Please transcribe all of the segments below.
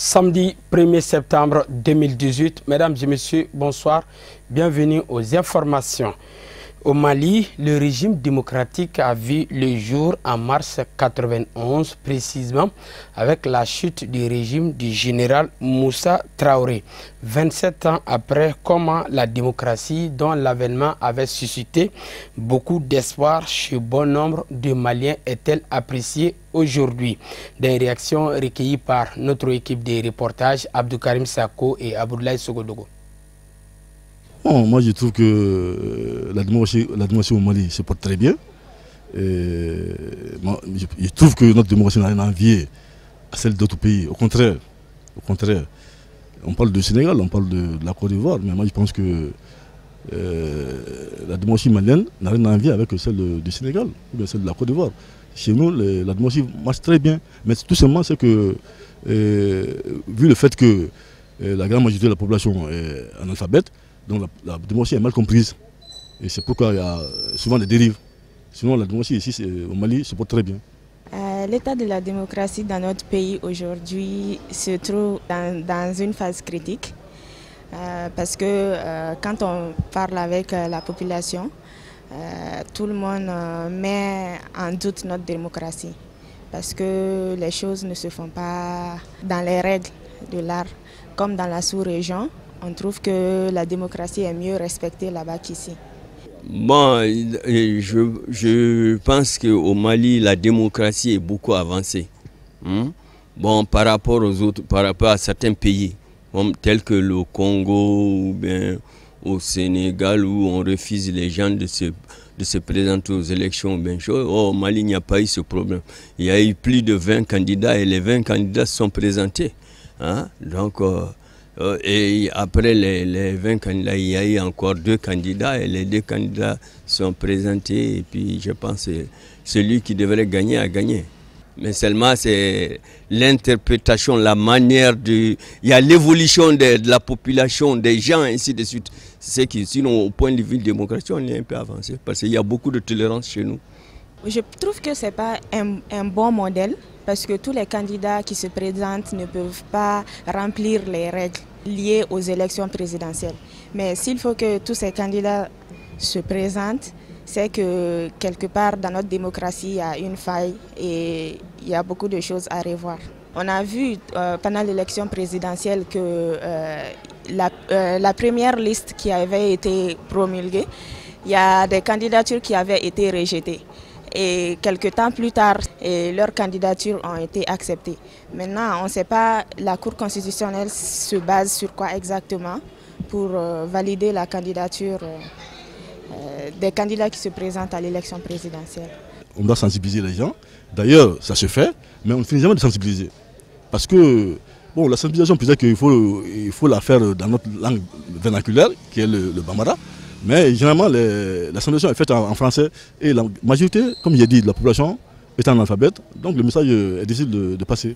Samedi 1er septembre 2018. Mesdames et messieurs, bonsoir. Bienvenue aux informations. Au Mali, le régime démocratique a vu le jour en mars 91, précisément avec la chute du régime du général Moussa Traoré. 27 ans après, comment la démocratie dont l'avènement avait suscité beaucoup d'espoir chez bon nombre de Maliens est-elle appréciée aujourd'hui? Des réactions recueillies par notre équipe de reportages, Abdou Karim Sako et Abdoulaye Sogodogo. Bon, moi je trouve que la démocratie au Mali se porte très bien. Je trouve que notre démocratie n'a rien à envier à celle d'autres pays. Au contraire, on parle du Sénégal, on parle de la Côte d'Ivoire, mais moi je pense que la démocratie malienne n'a rien à envier avec celle du Sénégal ou bien celle de la Côte d'Ivoire. Chez nous, la démocratie marche très bien, mais tout simplement c'est que, vu le fait que la grande majorité de la population est analphabète, donc la démocratie est mal comprise. Et c'est pourquoi il y a souvent des dérives. Sinon la démocratie ici au Mali se porte très bien. L'état de la démocratie dans notre pays aujourd'hui se trouve dans une phase critique. Parce que quand on parle avec la population, tout le monde met en doute notre démocratie. Parce que les choses ne se font pas dans les règles de l'art. Comme dans la sous-région, on trouve que la démocratie est mieux respectée là-bas qu'ici. Bon, je pense qu'au Mali, la démocratie est beaucoup avancée. Bon, par rapport aux autres, par rapport à certains pays, tels que le Congo ou bien au Sénégal, où on refuse les gens de se présenter aux élections. Au Mali, il n'y a pas eu ce problème. Il y a eu plus de 20 candidats et les 20 candidats se sont présentés. Donc, et après les 20 candidats, il y a eu encore 2 candidats et les 2 candidats sont présentés. Et puis je pense que celui qui devrait gagner a gagné. Mais seulement c'est l'interprétation, la manière de... Il y a l'évolution de la population, des gens, ainsi de suite. C'est qui, sinon, au point de vue de démocratie, on est un peu avancé parce qu'il y a beaucoup de tolérance chez nous. Je trouve que ce n'est pas un bon modèle parce que tous les candidats qui se présentent ne peuvent pas remplir les règles liées aux élections présidentielles. Mais s'il faut que tous ces candidats se présentent, c'est que quelque part dans notre démocratie, il y a une faille et il y a beaucoup de choses à revoir. On a vu pendant l'élection présidentielle que la première liste qui avait été promulguée, il y a des candidatures qui avaient été rejetées. Et quelques temps plus tard, leurs candidatures ont été acceptées. Maintenant, on ne sait pas, la Cour constitutionnelle se base sur quoi exactement pour valider la candidature des candidats qui se présentent à l'élection présidentielle. On doit sensibiliser les gens. D'ailleurs, ça se fait, mais on ne finit jamais de sensibiliser. Parce que bon, la sensibilisation, peut-être qu'il faut la faire dans notre langue vernaculaire, qui est le bambara. Mais généralement, la sensibilisation est faite en français et la majorité, comme j'ai dit, de la population est en alphabète. Donc le message est difficile de passer.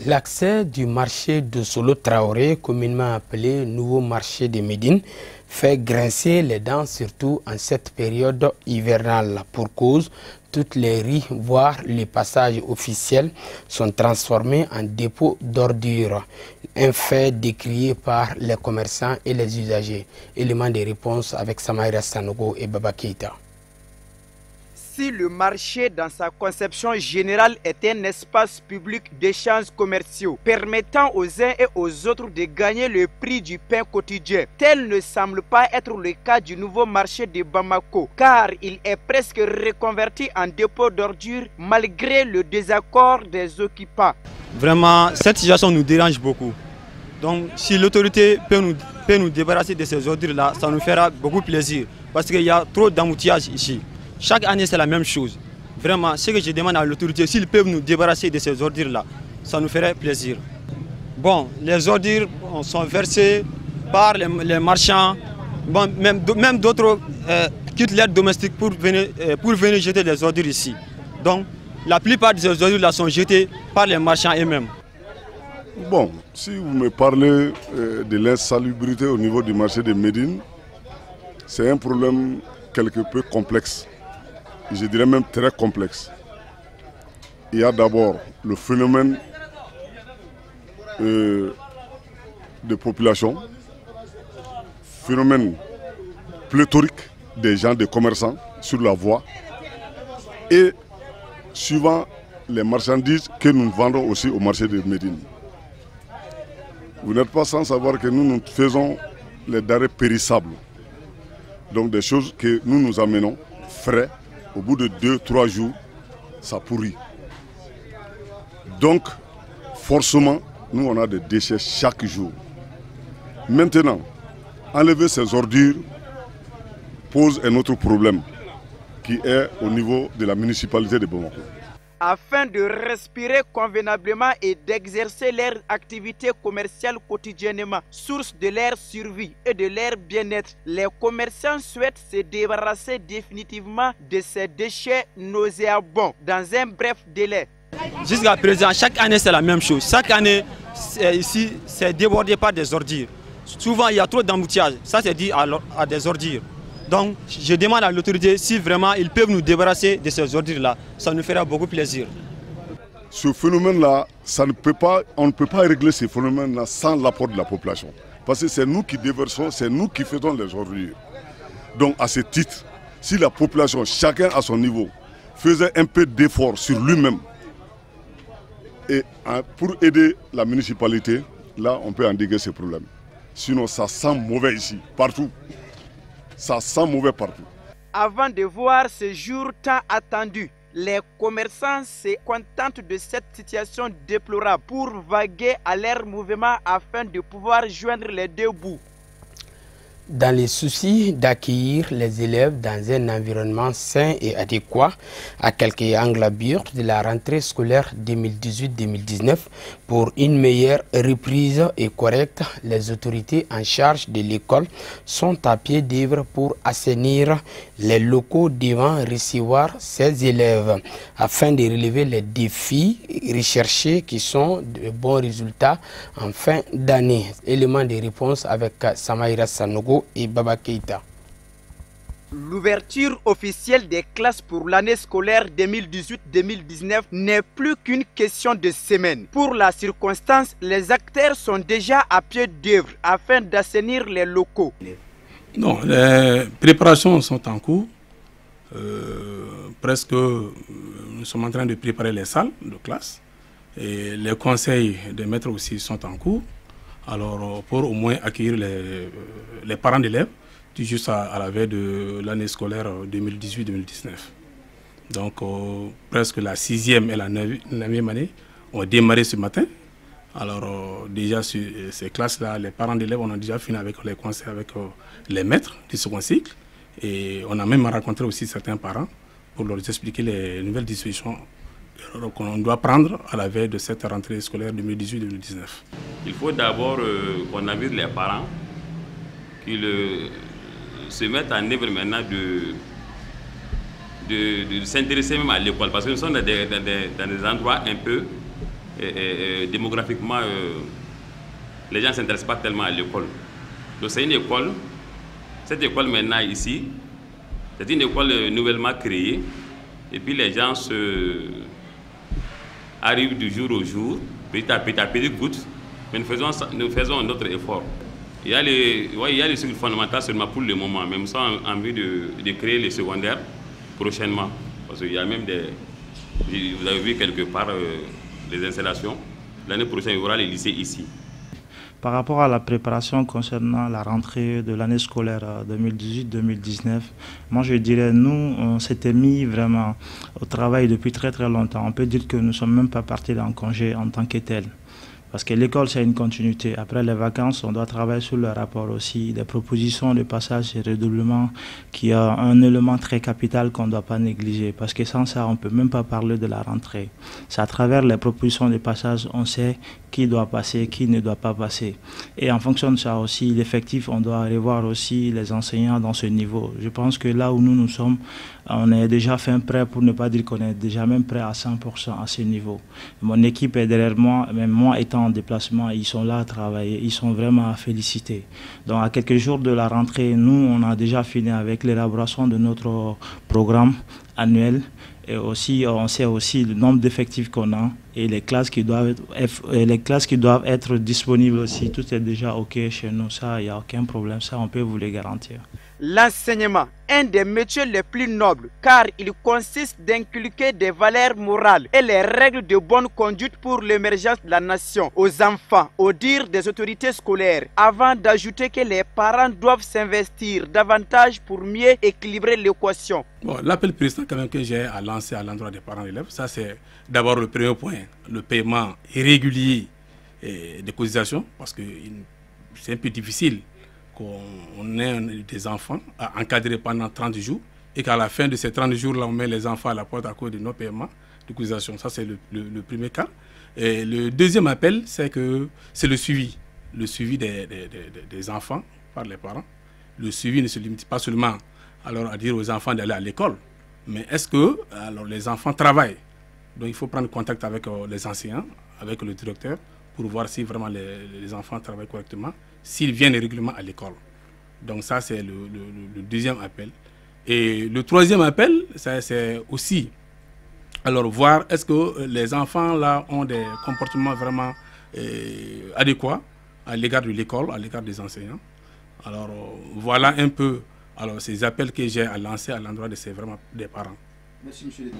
L'accès du marché de Solo Traoré, communément appelé Nouveau Marché de Médine, fait grincer les dents, surtout en cette période hivernale. Pour cause, toutes les rues, voire les passages officiels, sont transformés en dépôts d'ordures. Un fait décrié par les commerçants et les usagers. Élément de réponse avec Samaïra Sanogo et Baba Keita. Si le marché dans sa conception générale est un espace public d'échanges commerciaux permettant aux uns et aux autres de gagner le prix du pain quotidien, tel ne semble pas être le cas du nouveau marché de Bamako, car il est presque reconverti en dépôt d'ordures malgré le désaccord des occupants. Vraiment, cette situation nous dérange beaucoup. Donc si l'autorité peut nous débarrasser de ces ordures-là, ça nous fera beaucoup plaisir parce qu'il y a trop d'embouteillages ici. Chaque année, c'est la même chose. Vraiment, ce que je demande à l'autorité, s'ils peuvent nous débarrasser de ces ordures-là, ça nous ferait plaisir. Bon, les ordures sont versées par les marchands, bon, même d'autres quittent l'aide domestique pour venir jeter des ordures ici. Donc, la plupart de ces ordures-là sont jetées par les marchands eux-mêmes. Bon, si vous me parlez de l'insalubrité au niveau du marché de Médine, c'est un problème quelque peu complexe. Je dirais même très complexe. Il y a d'abord le phénomène de population, phénomène pléthorique des gens, des commerçants sur la voie et suivant les marchandises que nous vendons aussi au marché de Médine. Vous n'êtes pas sans savoir que nous faisons les denrées périssables. Donc des choses que nous amenons frais, au bout de 2-3 jours, ça pourrit. Donc, forcément, nous on a des déchets chaque jour. Maintenant, enlever ces ordures pose un autre problème qui est au niveau de la municipalité de Bamako. Afin de respirer convenablement et d'exercer leur activité commerciale quotidiennement, source de leur survie et de leur bien-être, les commerçants souhaitent se débarrasser définitivement de ces déchets nauséabonds dans un bref délai. Jusqu'à présent, chaque année c'est la même chose. Chaque année, ici, c'est débordé par des ordures. Souvent, il y a trop d'embouteillages. Ça, c'est dû à des ordures. Donc, je demande à l'autorité si vraiment ils peuvent nous débarrasser de ces ordures-là. Ça nous fera beaucoup plaisir. Ce phénomène-là, on ne peut pas régler ce phénomène-là sans l'apport de la population. Parce que c'est nous qui déversons, c'est nous qui faisons les ordures. Donc, à ce titre, si la population, chacun à son niveau, faisait un peu d'effort sur lui-même et pour aider la municipalité, là, on peut endiguer ces problèmes. Sinon, ça sent mauvais ici, partout. Ça sent mauvais partout. Avant de voir ce jour tant attendu, les commerçants se contentent de cette situation déplorable pour vaguer à leur mouvement afin de pouvoir joindre les deux bouts. Dans les soucis d'accueillir les élèves dans un environnement sain et adéquat, à quelques englobures de la rentrée scolaire 2018-2019, pour une meilleure reprise et correcte, les autorités en charge de l'école sont à pied d'œuvre pour assainir les locaux devant recevoir ces élèves, afin de relever les défis recherchés qui sont de bons résultats en fin d'année. Élément de réponse avec Samaïra Sanogo et Baba Keïta. L'ouverture officielle des classes pour l'année scolaire 2018-2019 n'est plus qu'une question de semaines. Pour la circonstance, les acteurs sont déjà à pied d'œuvre afin d'assainir les locaux. Non, les préparations sont en cours. Presque, nous sommes en train de préparer les salles de classe. Et les conseils des maîtres aussi sont en cours. Alors, pour au moins accueillir les parents d'élèves, tout juste à la veille de l'année scolaire 2018-2019. Donc, presque la 6e et la 9e année ont démarré ce matin. Alors, déjà, sur ces classes-là, les parents d'élèves, on a déjà fini avec les conseils avec les maîtres du second cycle. Et on a même rencontré aussi certains parents pour leur expliquer les nouvelles dispositions qu'on doit prendre à la veille de cette rentrée scolaire 2018-2019. Il faut d'abord qu'on avise les parents qu'ils se mettent en œuvre maintenant de s'intéresser même à l'école, parce que nous sommes dans des endroits un peu démographiquement, les gens ne s'intéressent pas tellement à l'école. Donc c'est une école, cette école maintenant ici, c'est une école nouvellement créée, et puis les gens arrivent du jour au jour, petit à petit goutte, mais nous faisons notre effort. Il y a les cycles fondamentaux seulement pour le moment, mais nous sommes en vue de créer les secondaires prochainement. Parce qu'il y a même vous avez vu quelque part les installations. L'année prochaine, il y aura les lycées ici. Par rapport à la préparation concernant la rentrée de l'année scolaire 2018-2019, moi je dirais, nous, on s'était mis vraiment au travail depuis très très longtemps. On peut dire que nous ne sommes même pas partis en congé en tant que tel. Parce que l'école, c'est une continuité. Après les vacances, on doit travailler sur le rapport aussi, des propositions de passage et redoublement, qui est un élément très capital qu'on ne doit pas négliger. Parce que sans ça, on ne peut même pas parler de la rentrée. C'est à travers les propositions de passage, on sait qui doit passer, qui ne doit pas passer. Et en fonction de ça aussi, l'effectif, on doit revoir aussi les enseignants dans ce niveau. Je pense que là où nous sommes, on est déjà fait prêt, pour ne pas dire qu'on est déjà même prêt à 100% à ce niveau. Mon équipe est derrière moi, même moi étant en déplacement, ils sont là à travailler, ils sont vraiment à féliciter. Donc à quelques jours de la rentrée, nous, on a déjà fini avec l'élaboration de notre programme annuel. Et aussi, on sait aussi le nombre d'effectifs qu'on a et les classes qui doivent être disponibles aussi. Tout est déjà OK chez nous. Ça, il n'y a aucun problème. Ça, on peut vous les garantir. L'enseignement, un des métiers les plus nobles, car il consiste d'inculquer des valeurs morales et les règles de bonne conduite pour l'émergence de la nation aux enfants, au dire des autorités scolaires, avant d'ajouter que les parents doivent s'investir davantage pour mieux équilibrer l'équation. Bon, l'appel président quand même que j'ai à lancer à l'endroit des parents d'élèves, ça c'est d'abord le premier point, le paiement irrégulier des cotisations, parce que c'est un peu difficile qu'on ait des enfants à encadrer pendant 30 jours et qu'à la fin de ces 30 jours-là, on met les enfants à la porte à cause de nos paiements de cotisation. Ça, c'est le premier cas. Et le deuxième appel, c'est le suivi. Le suivi des enfants par les parents. Le suivi ne se limite pas seulement à dire aux enfants d'aller à l'école, mais est-ce que les enfants travaillent? Donc, il faut prendre contact avec les enseignants, avec le directeur, pour voir si vraiment les enfants travaillent correctement, s'ils viennent régulièrement à l'école. Donc ça, c'est le deuxième appel. Et le troisième appel, c'est aussi voir est-ce que les enfants là ont des comportements vraiment adéquats à l'égard de l'école, à l'égard des enseignants. Alors voilà un peu ces appels que j'ai à lancer à l'endroit de des parents. Merci, monsieur.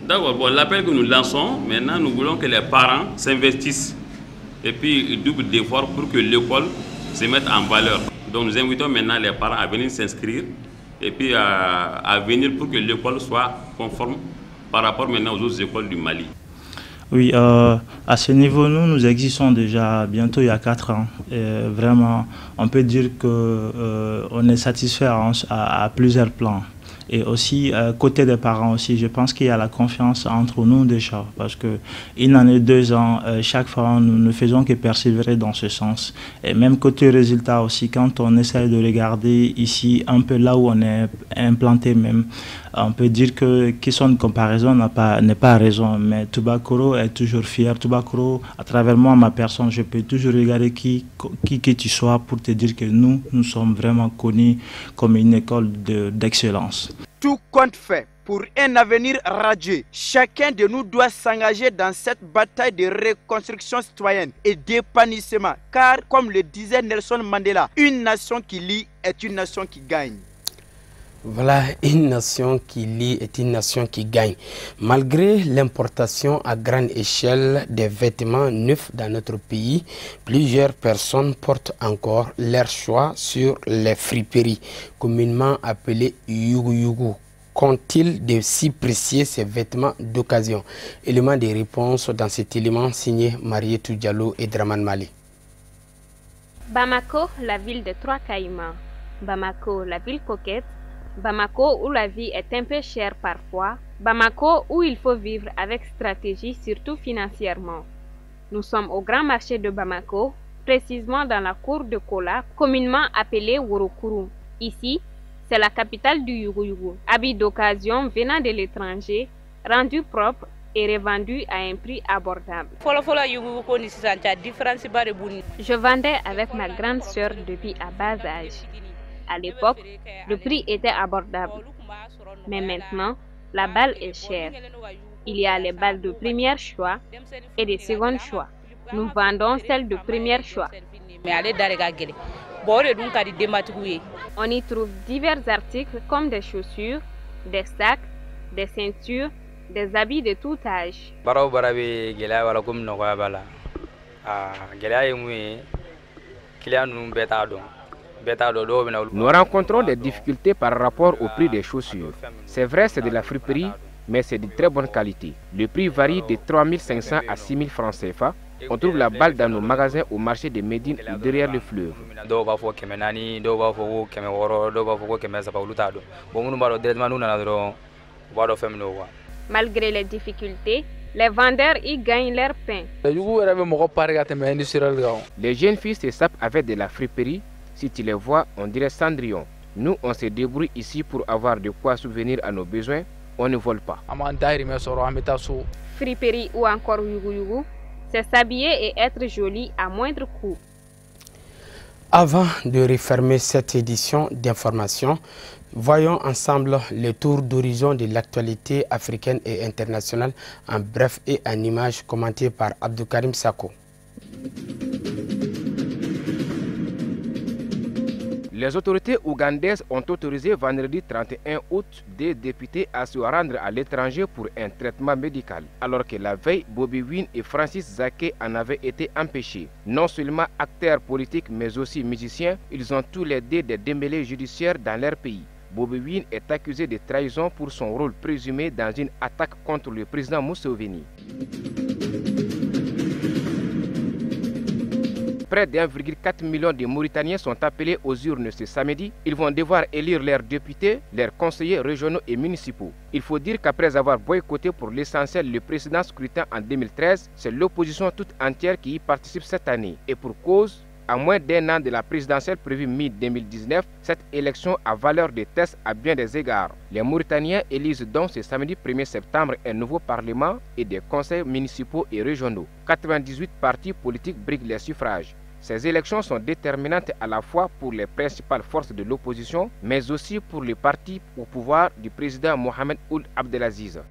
D'accord, bon, l'appel que nous lançons, maintenant nous voulons que les parents s'investissent et puis double d'efforts pour que l'école se mette en valeur. Donc nous invitons maintenant les parents à venir s'inscrire et puis à venir pour que l'école soit conforme par rapport maintenant aux autres écoles du Mali. Oui, à ce niveau, nous existons déjà bientôt il y a 4 ans. Et vraiment, on peut dire qu'on est satisfait à plusieurs plans. Et aussi, côté des parents aussi, je pense qu'il y a la confiance entre nous déjà. Parce qu'il en est 2 ans, chaque fois, nous ne faisons que persévérer dans ce sens. Et même côté résultat aussi, quand on essaie de regarder ici, un peu là où on est implanté même, on peut dire que question de comparaison n'est pas raison. Mais Toubacoro est toujours fier. Toubacoro, à travers moi, ma personne, je peux toujours regarder qui que tu sois pour te dire que nous sommes vraiment connus comme une école d'excellence. Tout compte fait pour un avenir radieux. Chacun de nous doit s'engager dans cette bataille de reconstruction citoyenne et d'épanouissement. Car, comme le disait Nelson Mandela, une nation qui lie est une nation qui gagne. Voilà, une nation qui lie est une nation qui gagne. Malgré l'importation à grande échelle des vêtements neufs dans notre pays, plusieurs personnes portent encore leur choix sur les friperies, communément appelées yugu-yugu. Qu'ont-ils de si précieux ces vêtements d'occasion? Élément de réponse dans cet élément signé Marietou Diallo et Draman Mali. Bamako, la ville de 3 caïmans. Bamako, la ville coquette. Bamako, où la vie est un peu chère parfois. Bamako, où il faut vivre avec stratégie, surtout financièrement. Nous sommes au grand marché de Bamako, précisément dans la cour de Kola, communément appelée Worokuru. Ici, c'est la capitale du Yugu-Yugu. Habits d'occasion venant de l'étranger, rendus propres et revendus à un prix abordable. Je vendais avec ma grande sœur depuis à bas âge. À l'époque, le prix était abordable. Mais maintenant, la balle est chère. Il y a les balles de premier choix et de second choix. Nous vendons celles de premier choix. On y trouve divers articles comme des chaussures, des sacs, des ceintures, des habits de tout âge. Nous rencontrons des difficultés par rapport au prix des chaussures. C'est vrai, c'est de la friperie, mais c'est de très bonne qualité. Le prix varie de 3500 à 6000 francs CFA. On trouve la balle dans nos magasins au marché de Médine ou derrière le fleuve. Malgré les difficultés, les vendeurs y gagnent leur pain. Les jeunes filles se sapent avec de la friperie. Si tu les vois, on dirait Cendrillon. Nous, on se débrouille ici pour avoir de quoi subvenir à nos besoins. On ne vole pas. Friperie ou encore yugu-yugu, C'est s'habiller et être joli à moindre coût. Avant de refermer cette édition d'information, voyons ensemble le tour d'horizon de l'actualité africaine et internationale en bref et en images commentées par Abdoukarim Sako. Les autorités ougandaises ont autorisé vendredi 31 août des députés à se rendre à l'étranger pour un traitement médical, alors que la veille, Bobby Wine et Francis Zaké en avaient été empêchés. Non seulement acteurs politiques mais aussi musiciens, ils ont tous les deux des démêlés judiciaires dans leur pays. Bobby Wine est accusé de trahison pour son rôle présumé dans une attaque contre le président Museveni. Près de 1,4 million de Mauritaniens sont appelés aux urnes ce samedi. Ils vont devoir élire leurs députés, leurs conseillers régionaux et municipaux. Il faut dire qu'après avoir boycotté pour l'essentiel le précédent scrutin en 2013, c'est l'opposition toute entière qui y participe cette année. Et pour cause, à moins d'un an de la présidentielle prévue mi-2019, cette élection a valeur de test à bien des égards. Les Mauritaniens élisent donc ce samedi 1er septembre un nouveau parlement et des conseils municipaux et régionaux. 98 partis politiques briguent les suffrages. Ces élections sont déterminantes à la fois pour les principales forces de l'opposition, mais aussi pour les partis au pouvoir du président Mohamed Ould Abdelaziz.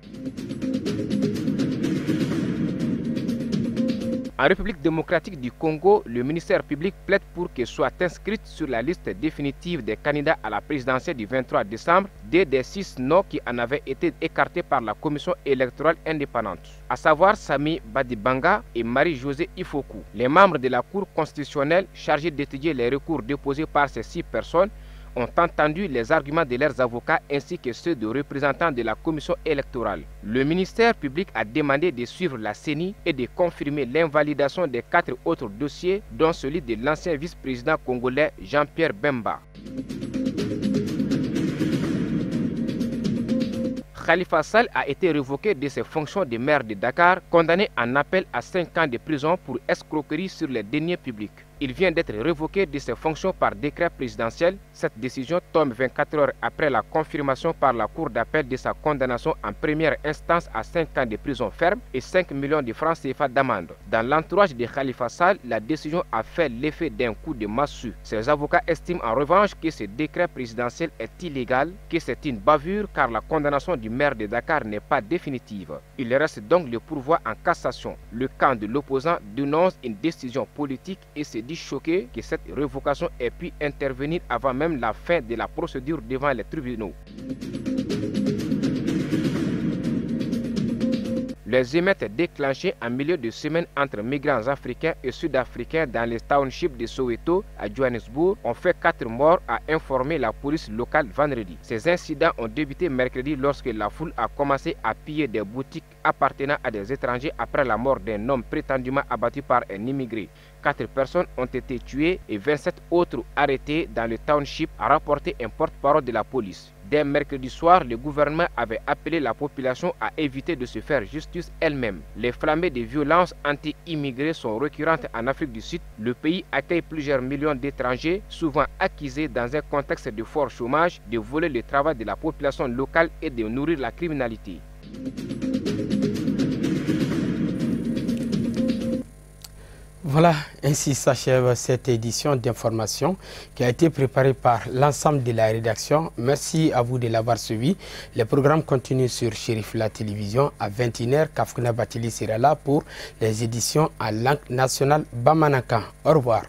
En République démocratique du Congo, le ministère public plaide pour que soient inscrites sur la liste définitive des candidats à la présidentielle du 23 décembre des 6 noms qui en avaient été écartés par la commission électorale indépendante, à savoir Sami Badibanga et Marie-Josée Ifoku. Les membres de la Cour constitutionnelle chargés d'étudier les recours déposés par ces 6 personnes ont entendu les arguments de leurs avocats ainsi que ceux de représentants de la commission électorale. Le ministère public a demandé de suivre la CENI et de confirmer l'invalidation des 4 autres dossiers, dont celui de l'ancien vice-président congolais Jean-Pierre Bemba. Khalifa Sall a été révoqué de ses fonctions de maire de Dakar, condamné en appel à 5 ans de prison pour escroquerie sur les deniers publics. Il vient d'être révoqué de ses fonctions par décret présidentiel. Cette décision tombe 24 heures après la confirmation par la Cour d'appel de sa condamnation en première instance à 5 ans de prison ferme et 5 millions de francs CFA d'amende. Dans l'entourage de Khalifa Sall, la décision a fait l'effet d'un coup de massue. Ses avocats estiment en revanche que ce décret présidentiel est illégal, que c'est une bavure car la condamnation du maire de Dakar n'est pas définitive. Il reste donc le pourvoi en cassation. Le camp de l'opposant dénonce une décision politique et se dit choqué que cette révocation ait pu intervenir avant même la fin de la procédure devant les tribunaux. Les émeutes déclenchées en milieu de semaine entre migrants africains et sud-africains dans les townships de Soweto à Johannesburg ont fait 4 morts, a informé la police locale vendredi. Ces incidents ont débuté mercredi lorsque la foule a commencé à piller des boutiques appartenant à des étrangers après la mort d'un homme prétendument abattu par un immigré. 4 personnes ont été tuées et 27 autres arrêtées dans le township, a rapporté un porte-parole de la police. Dès mercredi soir, le gouvernement avait appelé la population à éviter de se faire justice elle-même. Les flambées de violences anti-immigrés sont récurrentes en Afrique du Sud. Le pays accueille plusieurs millions d'étrangers, souvent accusés dans un contexte de fort chômage, de voler le travail de la population locale et de nourrir la criminalité. Voilà, ainsi s'achève cette édition d'information qui a été préparée par l'ensemble de la rédaction. Merci à vous de l'avoir suivi. Les programmes continuent sur Chérif La Télévision à 21h. Kafkouna Batili sera là pour les éditions en langue nationale Bamanankan. Au revoir.